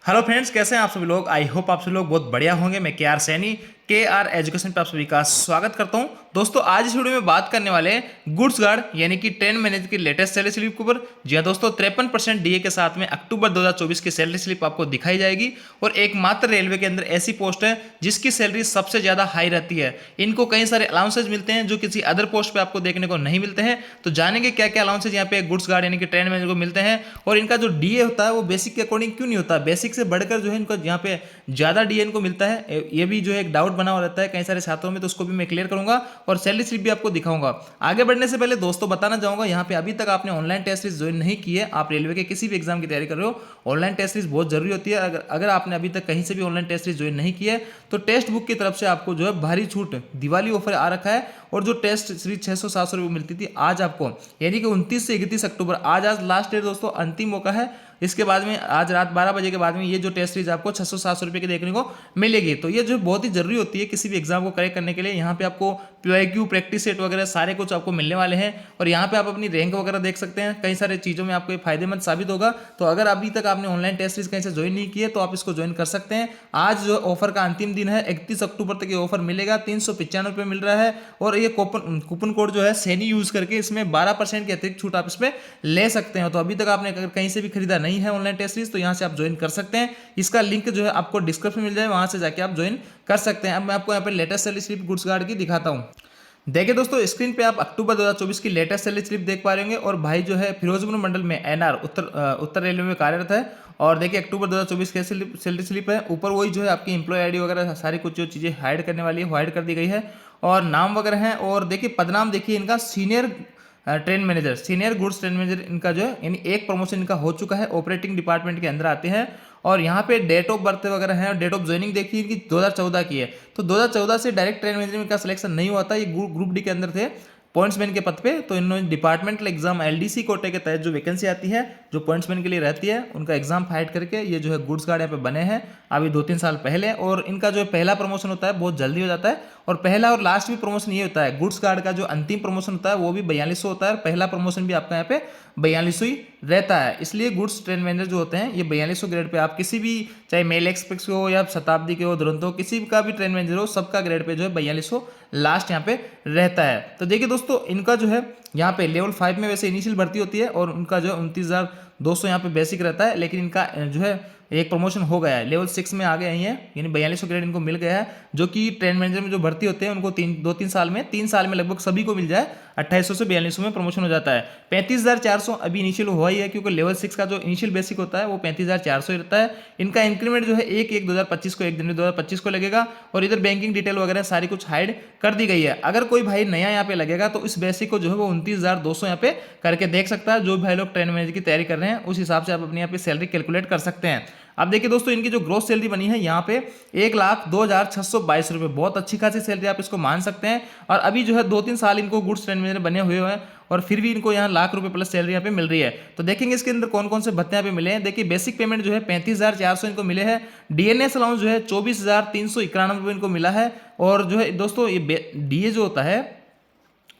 Hello friends, कैसे हैं आप सभी लोग। आई होप आप सभी लोग बहुत बढ़िया होंगे। मैं के आर सैनी के आर एजुकेशन पे आप सभी का स्वागत करता हूं। दोस्तों, आज इस वीडियो में बात करने वाले हैं गुड्स गार्ड यानी कि ट्रेन मैनेजर की लेटेस्ट सैलरी स्लिप के ऊपर। जी हाँ दोस्तों, 53% डीए के साथ में अक्टूबर 2024 की सैलरी स्लिप आपको दिखाई जाएगी। और एकमात्र रेलवे के अंदर ऐसी पोस्ट है जिसकी सैलरी सबसे ज्यादा हाई रहती है। इनको कई सारे अलाउंसेज मिलते हैं जो किसी अदर पोस्ट पे आपको देखने को नहीं मिलते हैं। तो जानेंगे क्या क्या अलाउंसेज यहाँ पे गुड्स गार्ड यानी कि ट्रेन मैनेजर को मिलते हैं, और इनका जो डीए होता है वो बेसिक के अकॉर्डिंग क्यों नहीं होता, बेसिक से बढ़कर जो है इनको यहाँ पे ज्यादा डीए इनको मिलता है। ये भी जो है एक डाउट बना हुआ रहता है कई सारे छात्रों में, तो उसको भी मैं क्लियर करूंगा और सैलरी स्लिप भी आपको दिखाऊंगा। आगे बढ़ने से पहले दोस्तों बताना चाहूंगा, यहाँ पे अभी तक आपने ऑनलाइन टेस्ट सीरीज ज्वाइन नहीं की है, आप रेलवे के किसी भी एग्जाम की तैयारी कर रहे हो, ऑनलाइन टेस्ट सीरीज बहुत जरूरी होती है। अगर आपने अभी तक कहीं से भी ऑनलाइन टेस्ट सीरीज ज्वाइन नहीं की है तो टेक्स्ट बुक की तरफ से आपको जो है भारी छूट दिवाली ऑफर आ रखा है। और जो टेस्ट सीरीज 600-700 रुपये मिलती थी, आज आपको यानी कि 29 से 31 अक्टूबर आज लास्ट डेट दोस्तों, अंतिम मौका है। इसके बाद में आज रात 12 बजे के बाद में ये जो टेस्ट सीरीज आपको 600-700 रुपये की देखने को मिलेगी। तो ये जो बहुत ही जरूरी होती है किसी भी एग्जाम को करेक्ट करने के लिए। यहाँ पे आपको PYQ प्रैक्टिस सेट वगैरह सारे कुछ आपको मिलने वाले हैं, और यहाँ पे आप अपनी रैंक वगैरह देख सकते हैं। कई सारे चीज़ों में आपको ये फायदेमंद साबित होगा। तो अगर अभी तक आपने ऑनलाइन टेस्ट सीरीज कहीं से ज्वाइन नहीं की है तो आप इसको ज्वाइन कर सकते हैं। आज जो ऑफर का अंतिम दिन है, 31 अक्टूबर तक ये ऑफर मिलेगा। 395 रुपये मिल रहा है, और ये कूपन कोड जो है सैनी यूज करके इसमें 12% की अतिरिक्त छूट आप इसमें ले सकते हैं। तो अभी तक आपने अगर कहीं से भी खरीदा नहीं है ऑनलाइन टेस्ट सीरीज तो यहाँ से आप ज्वाइन कर सकते हैं। इसका लिंक जो है आपको डिस्क्रिप्शन मिल जाए, वहां से जाके आप ज्वाइन कर सकते हैं। अब मैं आपको यहाँ पे latest salary slip goods guard की दिखाता हूँ। देखिए दोस्तों, स्क्रीन पे आप अक्टूबर 2024 की लेटेस्ट सैलरी स्लिप देख पा रहे होंगे, और भाई जो है फिरोजपुर मंडल में NR उत्तर रेलवे में कार्यरत है। और देखिए अक्टूबर 2024 की सैलरी स्लिप है। ऊपर वही जो है आपकी एम्प्लॉय आईडी वगैरह सारी कुछ जो चीज़ें हाइड करने वाली है वो हाइड कर दी गई है, और नाम वगैरह है। और देखिए पदनाम देखिए इनका senior train manager, senior goods train manager इनका जो है यानी एक प्रमोशन इनका हो चुका है, ऑपरेटिंग डिपार्टमेंट के अंदर आते हैं। और यहाँ पे डेट ऑफ बर्थ वगैरह है, और डेट ऑफ ज्वाइनिंग देखिए इनकी 2014 की है। तो 2014 से डायरेक्ट ट्रेन मैनेजर का सिलेक्शन नहीं हुआ था, ये ग्रुप डी के अंदर थे पॉइंट्समैन के पद पे। तो इन्होंने डिपार्टमेंटल एग्जाम LDC कोटे के तहत जो वैकेंसी आती है जो पॉइंट्समैन के लिए रहती है, उनका एग्जाम फाइट करके ये जो है गुड्स गार्ड यहाँ पे बने हैं अभी 2-3 साल पहले। और इनका जो पहला प्रमोशन होता है बहुत जल्दी हो जाता है, और पहला और लास्ट भी प्रमोशन ये होता है। गुड्स गार्ड का जो अंतिम प्रमोशन होता है वो भी 4200 होता है, और पहला प्रमोशन भी आपका यहाँ पे 4200 ही रहता है। इसलिए गुड्स ट्रेन मैनेजर जो होते हैं ये 4200 ग्रेड पे, आप किसी भी चाहे मेल एक्सप्रेस के हो या शताब्दी के हो, दुरंतो हो, किसी का भी ट्रेन मैनेजर हो, सबका ग्रेड पे जो है 4200 लास्ट यहाँ पे रहता है। तो देखिए दोस्तों, इनका जो है यहाँ पे लेवल 5 में वैसे इनिशियल भर्ती होती है, और उनका जो 29,200 यहाँ पे बेसिक रहता है। लेकिन इनका जो है एक प्रमोशन हो गया है, लेवल 6 में आ गए हैं, यानी 4200 ग्रेड इनको मिल गया है। जो कि ट्रेन मैनेजर में जो भर्ती होते हैं उनको 2-3 साल में, 3 साल में लगभग सभी को मिल जाए, 2800 से 4200 में प्रमोशन हो जाता है। 35,400 अभी इनिशियल हुआ ही है, क्योंकि लेवल 6 का जो इनिशियल बेसिक होता है वो 35,400 रहता है। इनका इंक्रीमेंट जो है 1/1/2025 को 1 जनवरी 2025 को लगेगा, और इधर बैंकिंग डिटेल वगैरह सारी कुछ हाइड कर दी गई है। अगर कोई भाई नया यहाँ पे लगेगा तो इस बेसिक को जो है वो 29,200 यहाँ पे करके देख सकता है। जो भाई लोग ट्रेन मैनेजर की तैयारी कर रहे हैं उस हिसाब से आप अपनी यहाँ पे सैलरी कैलकुलेट कर सकते हैं। अब देखिए दोस्तों, इनकी जो ग्रोथ सैलरी बनी है यहाँ पे 1,02,622 रुपये, बहुत अच्छी खासी सैलरी आप इसको मान सकते हैं। और अभी जो है 2-3 साल इनको गुड्स ट्रेन मैनेजर बने हुए हैं, और फिर भी इनको यहाँ लाख रुपए प्लस सैलरी यहाँ पे मिल रही है। तो देखेंगे इसके अंदर कौन कौन से भत्ते यहाँ पे मिले हैं। देखिए बेसिक पेमेंट जो है 35,400 इनको मिले हैं। DNS अलाउंस जो है 24,391 रुपये इनको मिला है। और जो है दोस्तों ये DA जो होता है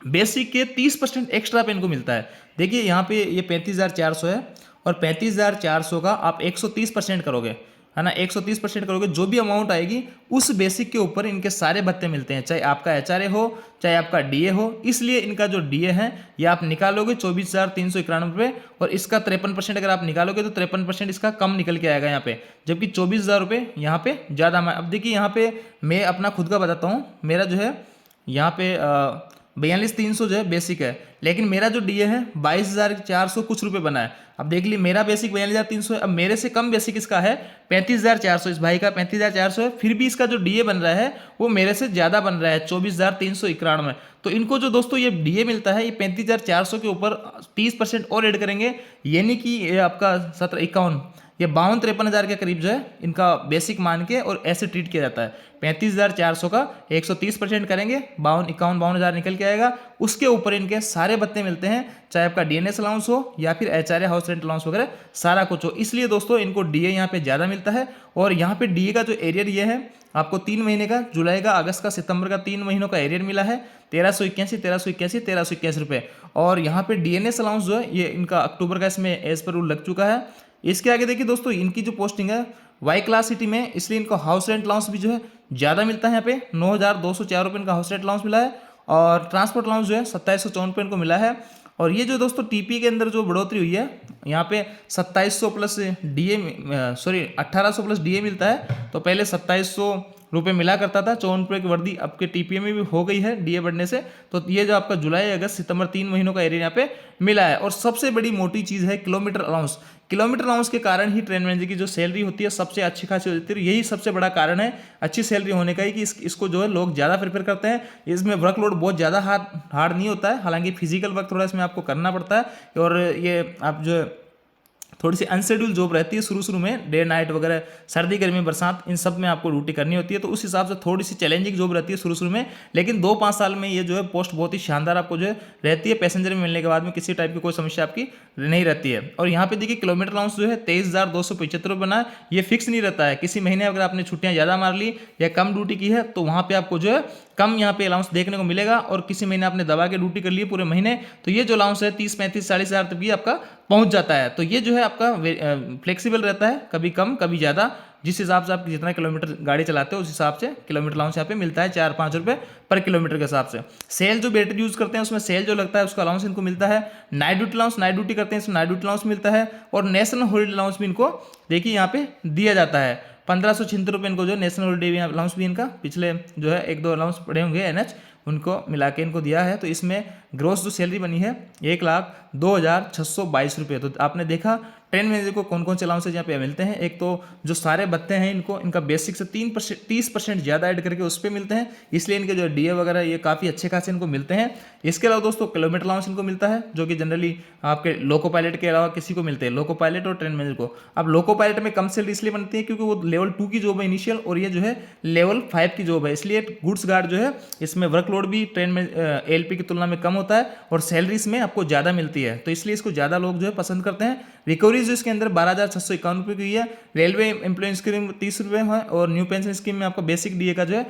बेसिक के 30% एक्स्ट्रा पे इनको मिलता है। देखिए यहाँ पे ये 35,400 है, और 35,400 का आप 130% करोगे, है ना, 130% करोगे, जो भी अमाउंट आएगी उस बेसिक के ऊपर इनके सारे भत्ते मिलते हैं, चाहे आपका HRA हो चाहे आपका DA हो। इसलिए इनका जो DA है ये आप निकालोगे 24,391 रुपये, और इसका 53% अगर आप निकालोगे तो 53% इसका कम निकल के आएगा यहाँ पे, जबकि 24,000 रुपये यहाँ पे ज़्यादा। अब देखिए यहाँ पे मैं अपना खुद का बताता हूँ, मेरा जो है यहाँ पे 42,300 जो है बेसिक है, लेकिन मेरा जो DA है 22,400 कुछ रुपए बना है। अब देख लीजिए मेरा बेसिक 42,300 है, अब मेरे से कम बेसिक इसका है 35,400, इस भाई का 35,400 है, फिर भी इसका जो DA बन रहा है वो मेरे से ज़्यादा बन रहा है 24,391। तो इनको जो दोस्तों ये DA मिलता है ये 35,400 के ऊपर 30% और ऐड करेंगे, यानी कि ये आपका 17-51 ये 52-53 के करीब जो है इनका बेसिक मान के और ऐसे ट्रीट किया जाता है। 35,400 का 130% करेंगे, 52-51 निकल के आएगा। उसके ऊपर इनके सारे भत्ते मिलते हैं, चाहे आपका DNS अलाउंस हो या फिर HRA हाउस रेंट अलाउंस वगैरह सारा कुछ हो। इसलिए दोस्तों इनको DA यहाँ पे ज़्यादा मिलता है। और यहाँ पे DA का जो एरियर ये है आपको 3 महीने का, जुलाई का, अगस्त का, सितंबर का 3 महीनों का एरियर मिला है 1381 रुपये। और यहाँ पे DNS अलाउंस जो है ये इनका अक्टूबर का इसमें एज पर रूल लग चुका है। इसके आगे देखिए दोस्तों इनकी जो पोस्टिंग है वाई क्लास सिटी में, इसलिए इनको हाउस रेंट अलाउंस भी जो है ज़्यादा मिलता है। यहाँ पे 9,204 रुपये इनका हाउस रेंट अलाउंस मिला है और ट्रांसपोर्ट अलाउंस जो है 2754 रुपये इनको मिला है। और ये जो दोस्तों टीपी के अंदर जो बढ़ोतरी हुई है, यहाँ पे 2700 plus DA, sorry 1800 plus DA मिलता है। तो पहले 2700 रुपये मिला करता था, 54 रुपये की वर्दी आपके टीपीए में भी हो गई है डीए बढ़ने से। तो ये जो आपका जुलाई अगस्त सितंबर 3 महीनों का एरिया यहाँ पे मिला है। और सबसे बड़ी मोटी चीज़ है किलोमीटर अलाउंस। किलोमीटर अलाउंस के कारण ही ट्रेन मैनेजर की जो सैलरी होती है सबसे अच्छी खासी होती है। यही सबसे बड़ा कारण है अच्छी सैलरी होने का ही कि इसको जो है लोग ज़्यादा प्रेफर करते हैं। इसमें वर्कलोड बहुत ज़्यादा हार्ड नहीं होता है, हालांकि फिजिकल वर्क थोड़ा इसमें आपको करना पड़ता है। और ये आप जो थोड़ी सी अनशेड्यूल जॉब रहती है शुरू में, डे नाइट वगैरह, सर्दी गर्मी बरसात, इन सब में आपको ड्यूटी करनी होती है। तो उस हिसाब से थोड़ी सी चैलेंजिंग जॉब रहती है शुरू में, लेकिन 2-5 साल में ये जो है पोस्ट बहुत ही शानदार आपको जो है रहती है। पैसेंजर में मिलने के बाद में किसी टाइप की कोई समस्या आपकी नहीं रहती है। और यहाँ पे देखिए किलोमीटर अलाउंस जो है 23,275 बना है। ये फिक्स नहीं रहता है, किसी महीने अगर आपने छुट्टियाँ ज़्यादा मार ली या कम ड्यूटी की है तो वहाँ पर आपको जो है कम यहाँ पे अलाउंस देखने को मिलेगा। और किसी महीने आपने दबा के ड्यूटी कर ली पूरे महीने तो ये जो अलाउंस है 30-35 40,000 तक भी आपका पहुंच जाता है। तो ये जो है आपका फ्लेक्सिबल रहता है, कभी कम कभी ज़्यादा, जिस हिसाब से आप जितना किलोमीटर गाड़ी चलाते हो उस हिसाब से किलोमीटर अलाउंस यहाँ पे मिलता है 4-5 रुपये पर किलोमीटर के हिसाब से। सेल जो बैटरी यूज़ करते हैं उसमें सेल जो लगता है उसका अलाउंस इनको मिलता है। Night duty allowance, night duty करते हैं इसमें नाइट ड्यूटी अलाउंस मिलता है। और नेशनल हॉलीडे अलाउंस भी इनको देखिए यहाँ पे दिया जाता है। 1576 रुपये इनको जो नेशनल हॉलीडे अलाउंस भी इनका पिछले जो है 1-2 अलाउंस पड़े होंगे एनएच, उनको मिला के इनको दिया है। तो इसमें ग्रोस जो सैलरी बनी है 1,02,622 रुपये। तो आपने देखा ट्रेन मैनेजर को कौन कौन से अलाउंसेज यहाँ पे मिलते हैं। एक तो जो सारे भत्ते हैं इनका बेसिक से 30% ज़्यादा ऐड करके उस पर मिलते हैं, इसलिए इनके जो डीए वगैरह ये काफ़ी अच्छे खासे इनको मिलते हैं। इसके अलावा दोस्तों किलोमीटर अलाउंस इनको मिलता है जो कि जनरली आपके लोको पायलट के अलावा किसी को मिलते हैं, लोको पायलट और ट्रेन मैनेजर को। अब लोको पायलट में कम सैलरी इसलिए बनती है क्योंकि वो लेवल 2 की जॉब है इनिशियल, और ये जो है लेवल 5 की जॉब है, इसलिए गुड्स गार्ड जो है इसमें वर्कलोड भी ट्रेन में एलपी की तुलना में कम होता है और सैलरी इसमें आपको ज़्यादा मिलती है। तो इसलिए इसको ज़्यादा लोग जो है पसंद करते हैं। रिकवरी जो इसके अंदर 12,651 रुपये की है। रेलवे एम्प्लॉय स्कीम 30 रुपये है और न्यू पेंशन स्कीम में आपको बेसिक डीए का जो है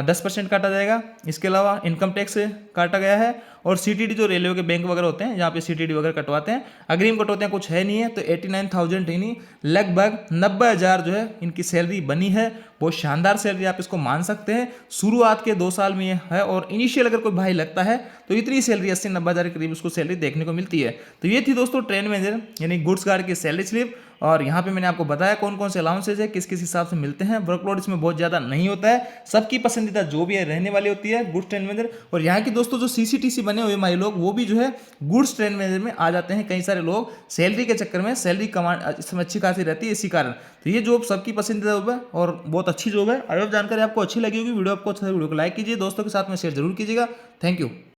10% काटा जाएगा। इसके अलावा इनकम टैक्स काटा गया है। और सीटीडी जो रेलवे के बैंक वगैरह होते हैं जहाँ पे सीटीडी वगैरह कटवाते हैं, अग्रिम कटौतियाँ कुछ है नहीं है। तो 89,000 ही नहीं, लगभग 90,000 जो है इनकी सैलरी बनी है। बहुत शानदार सैलरी आप इसको मान सकते हैं। शुरुआत के 2 साल में ये है और इनिशियल अगर कोई भाई लगता है तो इतनी सैलरी 80-90,000 के करीब उसको सैलरी देखने को मिलती है। तो ये थी दोस्तों ट्रेन मैनेजर यानी गुड्स गार्ड की सैलरी स्लिप। और यहाँ पे मैंने आपको बताया कौन कौन से अलाउंसेज है, किस किस हिसाब से मिलते हैं। वर्कलोड इसमें बहुत ज़्यादा नहीं होता है, सबकी पसंदीदा जो भी है रहने वाली होती है गुड्स ट्रेन मैनेजर। और यहाँ की दोस्तों जो सीसीटीसी बने हुए माई लोग वो भी जो है गुड्स ट्रेन मैनेजर में आ जाते हैं। कई सारे लोग सैलरी के चक्कर में, सैलरी कमांड इसमें अच्छी खासी रहती है इसी कारण। तो ये जॉब सबकी पसंदीदा जॉब है और बहुत अच्छी जॉब है। आई होप जानकारी आपको अच्छी लगी होगी। वीडियो आपको अच्छा वीडियो को लाइक कीजिए, दोस्तों के साथ में शेयर जरूर कीजिएगा। Thank you.